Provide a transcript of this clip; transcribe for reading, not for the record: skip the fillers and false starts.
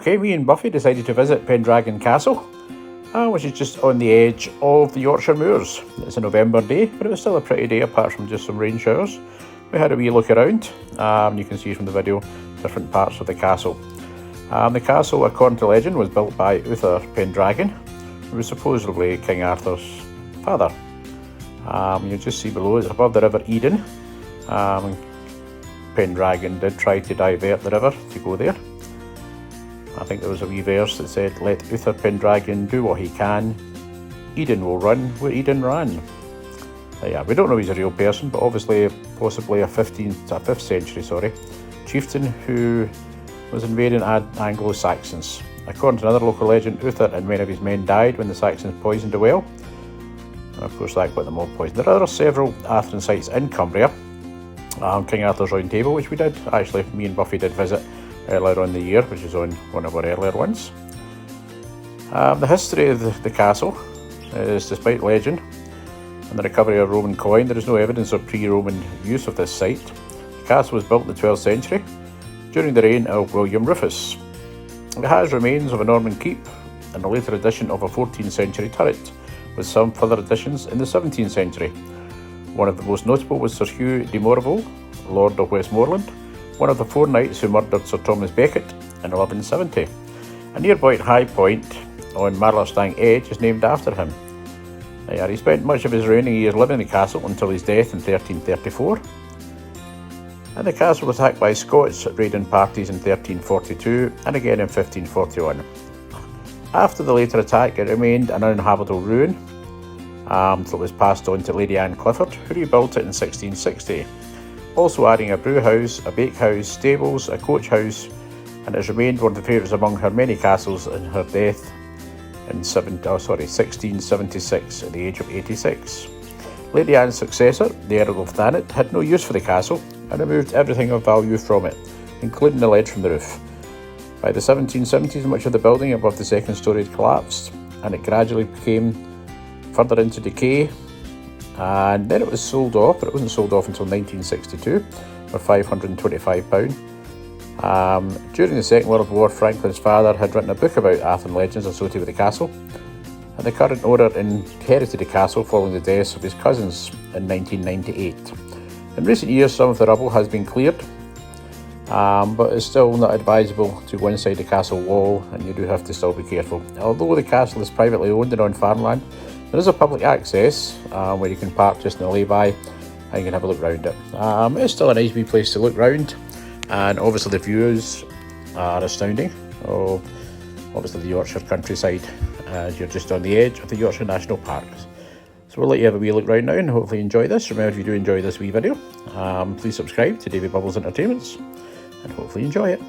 Okay, me and Buffy decided to visit Pendragon Castle, which is just on the edge of the Yorkshire moors. It's a November day, but it was still a pretty day apart from just some rain showers. We had a wee look around. You can see from the video different parts of the castle. The castle, according to legend, was built by Uther Pendragon, who was supposedly King Arthur's father. You just see below, it's above the River Eden. Pendragon did try to divert the river to go there. I think there was a wee verse that said, "Let Uther Pendragon do what he can, Eden will run where Eden ran." Yeah, we don't know he's a real person, but obviously possibly a 5th century chieftain who was invading Anglo-Saxons. According to another local legend, Uther and many of his men died when the Saxons poisoned a well. And of course that got them all poisoned. There are several Arthurian sites in Cumbria. King Arthur's Round Table, which we did, actually me and Buffy did visit earlier on in the year, which is on one of our earlier ones. The history of the castle is, despite legend and the recovery of a Roman coin, there is no evidence of pre-Roman use of this site. The castle was built in the 12th century during the reign of William Rufus. It has remains of a Norman keep and a later addition of a 14th century turret, with some further additions in the 17th century. One of the most notable was Sir Hugh de Moreville, Lord of Westmoreland, one of the 4 knights who murdered Sir Thomas Becket in 1170. A nearby high point on Marlerstang Edge is named after him. He spent much of his reigning years living in the castle until his death in 1334. And the castle was attacked by Scots raiding parties in 1342 and again in 1541. After the later attack, it remained an uninhabitable ruin until it was passed on to Lady Anne Clifford, who rebuilt it in 1660. Also adding a brew house, a bakehouse, stables, a coach house, and it has remained one of the favourites among her many castles in her death in 1676 at the age of 86. Lady Anne's successor, the Earl of Thanet, had no use for the castle and removed everything of value from it, including the lead from the roof. By the 1770s, much of the building above the 2nd storey had collapsed, and it gradually became further into decay. And then it was sold off, but it wasn't sold off until 1962 for £525. During the Second World War, Franklin's father had written a book about Arthurian legends associated with the castle, and the current owner inherited the castle following the deaths of his cousins in 1998. In recent years, some of the rubble has been cleared, but it's still not advisable to go inside the castle wall, and you do have to still be careful. Although the castle is privately owned and on farmland, there is a public access where you can park just in the lay-by and you can have a look around it. It's still a nice wee place to look round, and obviously the views are astounding. Obviously the Yorkshire countryside as you're just on the edge of the Yorkshire National Parks. So we'll let you have a wee look round now and hopefully enjoy this. Remember, if you do enjoy this wee video, please subscribe to Davy Bubbles Entertainments and hopefully enjoy it.